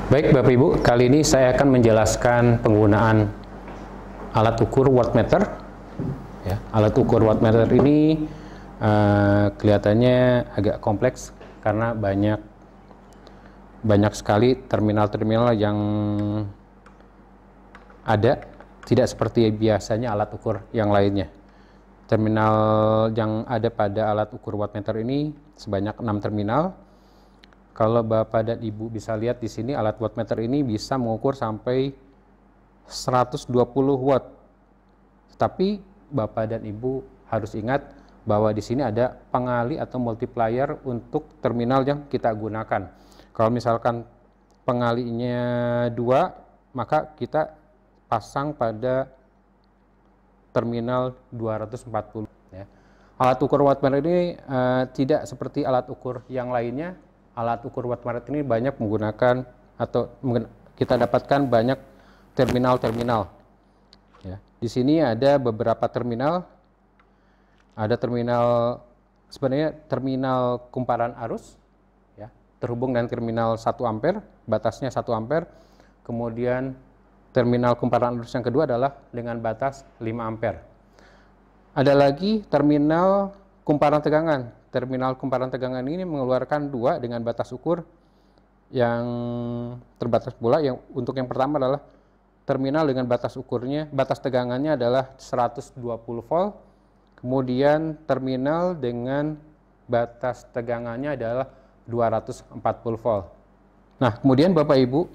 Baik Bapak Ibu, kali ini saya akan menjelaskan penggunaan alat ukur wattmeter. Ya, alat ukur wattmeter ini kelihatannya agak kompleks karena banyak sekali terminal-terminal yang ada, tidak seperti biasanya alat ukur yang lainnya. Terminal yang ada pada alat ukur wattmeter ini sebanyak 6 terminal. Kalau Bapak dan Ibu bisa lihat di sini, alat wattmeter ini bisa mengukur sampai 120 watt. Tapi Bapak dan Ibu harus ingat bahwa di sini ada pengali atau multiplier untuk terminal yang kita gunakan. Kalau misalkan pengalinya 2, maka kita pasang pada terminal 240. Ya. Alat ukur wattmeter ini tidak seperti alat ukur yang lainnya. Alat ukur wattmeter ini banyak menggunakan atau kita dapatkan banyak terminal-terminal. Ya. Di sini ada beberapa terminal. Ada terminal, sebenarnya terminal kumparan arus, ya, terhubung dengan terminal 1 ampere, batasnya 1 ampere. Kemudian terminal kumparan arus yang kedua adalah dengan batas 5 ampere. Ada lagi terminal kumparan tegangan. Terminal kumparan tegangan ini mengeluarkan 2 dengan batas ukur yang terbatas pula. Yang untuk yang pertama adalah terminal dengan batas ukurnya, batas tegangannya adalah 120 volt. Kemudian terminal dengan batas tegangannya adalah 240 volt. Nah, kemudian Bapak Ibu,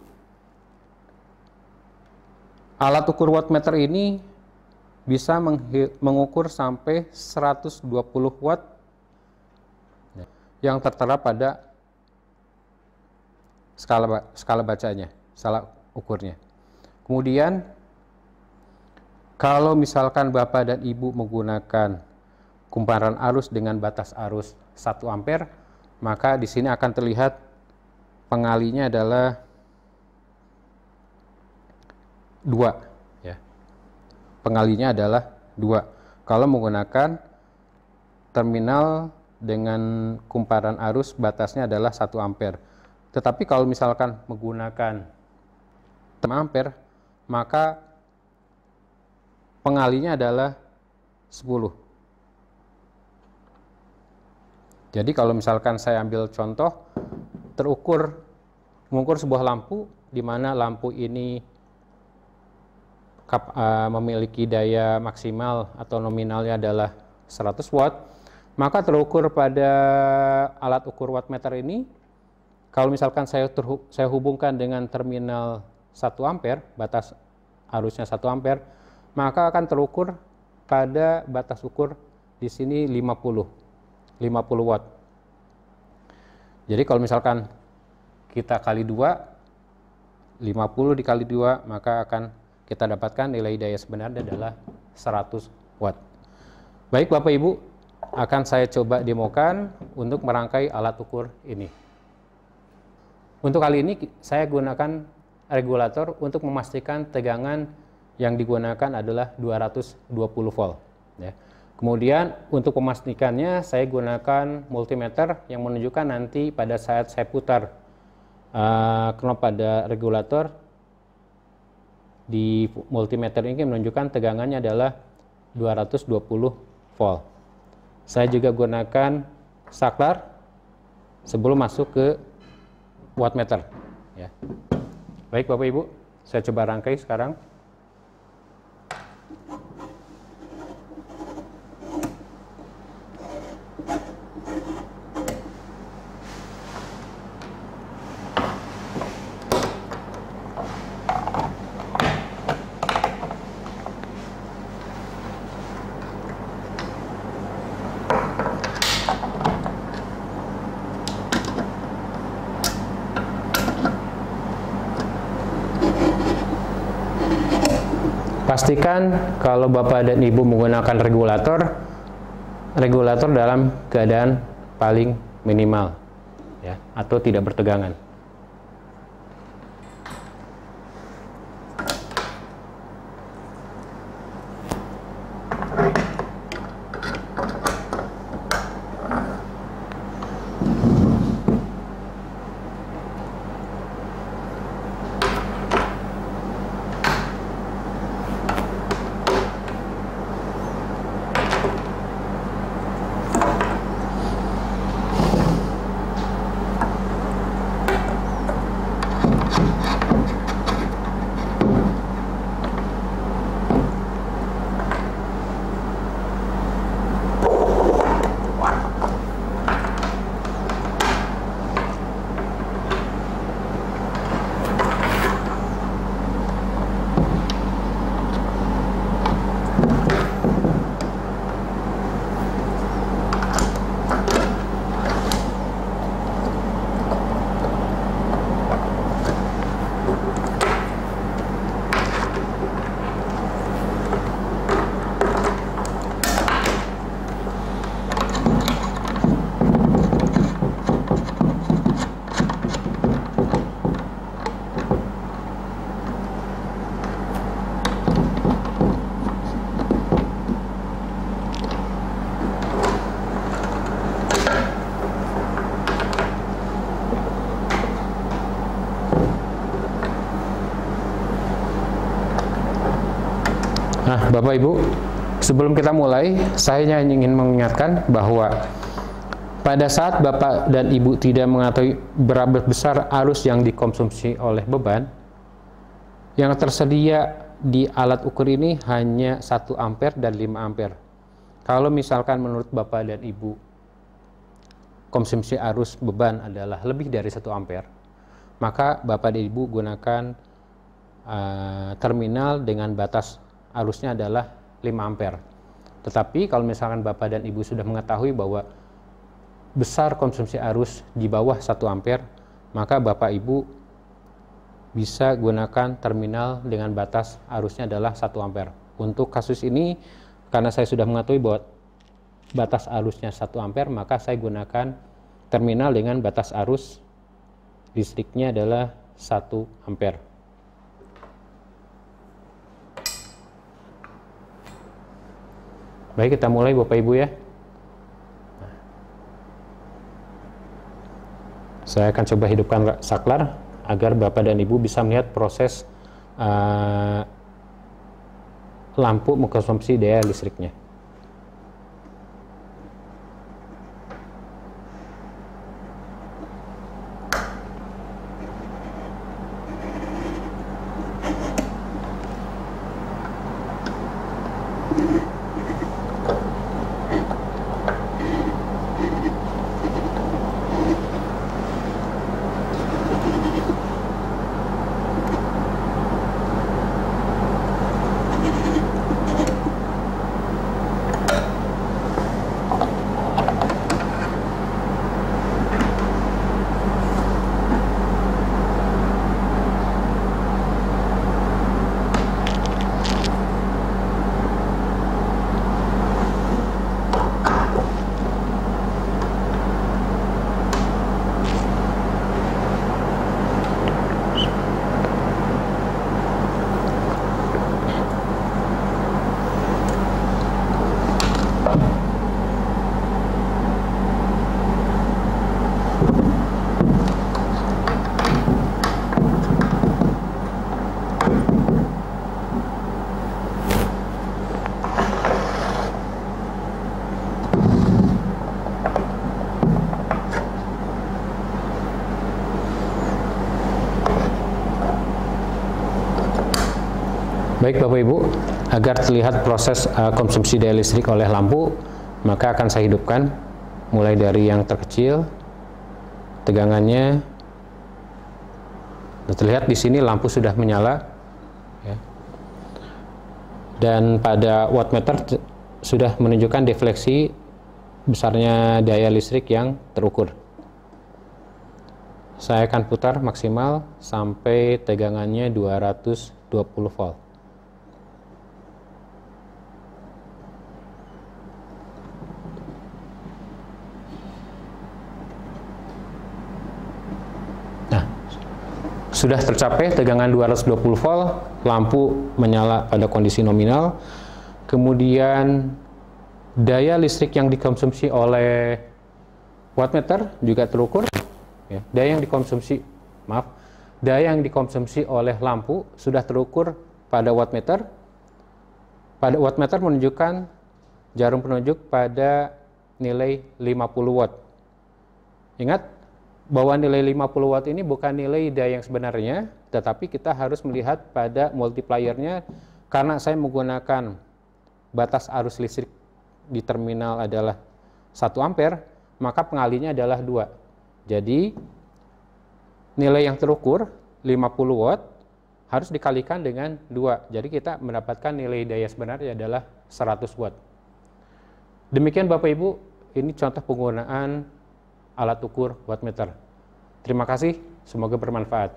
alat ukur wattmeter ini bisa mengukur sampai 120 watt yang tertera pada skala bacanya, skala ukurnya. Kemudian kalau misalkan Bapak dan Ibu menggunakan kumparan arus dengan batas arus 1 ampere, maka di sini akan terlihat pengalinya adalah 2, ya. Pengalinya adalah 2. Kalau menggunakan terminal dengan kumparan arus batasnya adalah 1 ampere. Tetapi kalau misalkan menggunakan 6 ampere, maka pengalinya adalah 10. Jadi kalau misalkan saya ambil contoh, mengukur sebuah lampu, di mana lampu ini memiliki daya maksimal atau nominalnya adalah 100 watt, maka terukur pada alat ukur wattmeter ini, kalau misalkan saya hubungkan dengan terminal 1 ampere, batas arusnya 1 ampere, maka akan terukur pada batas ukur di sini 50 watt. Jadi kalau misalkan kita kali 2, 50 dikali 2, maka akan kita dapatkan nilai daya sebenarnya adalah 100 watt. Baik Bapak Ibu, akan saya coba demokan untuk merangkai alat ukur ini. Untuk kali ini saya gunakan regulator untuk memastikan tegangan yang digunakan adalah 220 volt. Ya. Kemudian untuk memastikannya saya gunakan multimeter yang menunjukkan nanti pada saat saya putar knop pada regulator, di multimeter ini menunjukkan tegangannya adalah 220 volt. Saya juga gunakan saklar sebelum masuk ke wattmeter. Ya. Baik Bapak Ibu, saya coba rangkai sekarang. Pastikan kalau Bapak dan Ibu menggunakan regulator dalam keadaan paling minimal, ya, atau tidak bertegangan. Nah, Bapak Ibu, sebelum kita mulai, saya ingin mengingatkan bahwa pada saat Bapak dan Ibu tidak mengetahui berapa besar arus yang dikonsumsi oleh beban, yang tersedia di alat ukur ini hanya 1 ampere dan 5 ampere. Kalau misalkan menurut Bapak dan Ibu konsumsi arus beban adalah lebih dari 1 ampere, maka Bapak dan Ibu gunakan terminal dengan batas arusnya adalah 5 ampere. Tetapi kalau misalkan Bapak dan Ibu sudah mengetahui bahwa besar konsumsi arus di bawah 1 ampere, maka Bapak Ibu bisa gunakan terminal dengan batas arusnya adalah 1 ampere. Untuk kasus ini, karena saya sudah mengetahui bahwa batas arusnya 1 ampere, maka saya gunakan terminal dengan batas arus listriknya adalah 1 ampere. Baik, kita mulai Bapak Ibu ya. Saya akan coba hidupkan saklar agar Bapak dan Ibu bisa melihat proses lampu mengkonsumsi daya listriknya. Baik Bapak Ibu, agar terlihat proses konsumsi daya listrik oleh lampu, maka akan saya hidupkan mulai dari yang terkecil, tegangannya. Terlihat di sini lampu sudah menyala, ya. Dan pada wattmeter sudah menunjukkan defleksi besarnya daya listrik yang terukur. Saya akan putar maksimal sampai tegangannya 220 volt. Sudah tercapai tegangan 220 volt, lampu menyala pada kondisi nominal. Kemudian daya listrik yang dikonsumsi oleh wattmeter juga terukur. Ya, daya yang dikonsumsi oleh lampu sudah terukur pada wattmeter. Pada wattmeter menunjukkan jarum penunjuk pada nilai 50 watt. Ingat, bahwa nilai 50 watt ini bukan nilai daya yang sebenarnya, tetapi kita harus melihat pada multipliernya. Karena saya menggunakan batas arus listrik di terminal adalah 1 ampere, maka pengalinya adalah 2. Jadi nilai yang terukur 50 watt harus dikalikan dengan 2. Jadi kita mendapatkan nilai daya sebenarnya adalah 100 watt. Demikian Bapak Ibu, ini contoh penggunaan alat ukur wattmeter. Terima kasih, semoga bermanfaat.